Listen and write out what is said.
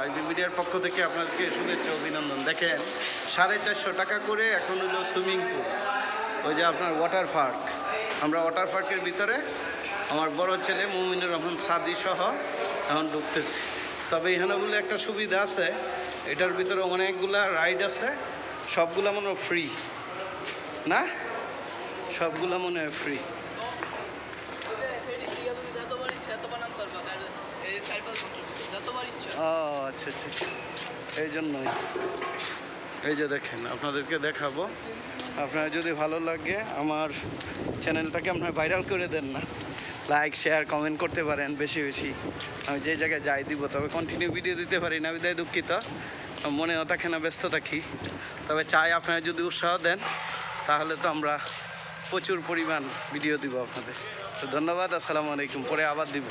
IB মিডিয়ার পক্ষ থেকে আপনাদেরকে শুভেচ্ছা অভিনন্দন। দেখেন 450 টাকা করে এখন হলো সুইমিং পুল, ওই যে আপনার ওয়াটার পার্ক। আমরা ওয়াটার পার্কের ভিতরে আমার বড় ছেলে মুমিনুর রহমান সাদি সহ এখন ঢুকতেছি। তবে এখানে বলে একটা সুবিধা আছে, এটার ভিতরে অনেকগুলা রাইড আছে, সবগুলা মনে হয় ফ্রি না, সবগুলা মনে হয় ফ্রি। ও আচ্ছা আচ্ছা আচ্ছা, এই জন্যই। এই যে দেখেন, আপনাদেরকে দেখাবো, আপনার যদি ভালো লাগে আমার চ্যানেলটাকে আপনার ভাইরাল করে দেন না, লাইক শেয়ার কমেন্ট করতে পারেন বেশি বেশি। আমি যে জায়গায় যাই দিব, তবে কন্টিনিউ ভিডিও দিতে পারি না, বিদায় দুঃখিত, মনেও থাকে না, ব্যস্ত থাকি। তবে চাই আপনারা যদি উৎসাহ দেন তাহলে তো আমরা প্রচুর পরিমাণ ভিডিও দিব আপনাদের। তো ধন্যবাদ, আসসালামু আলাইকুম, পরে আবার দিব।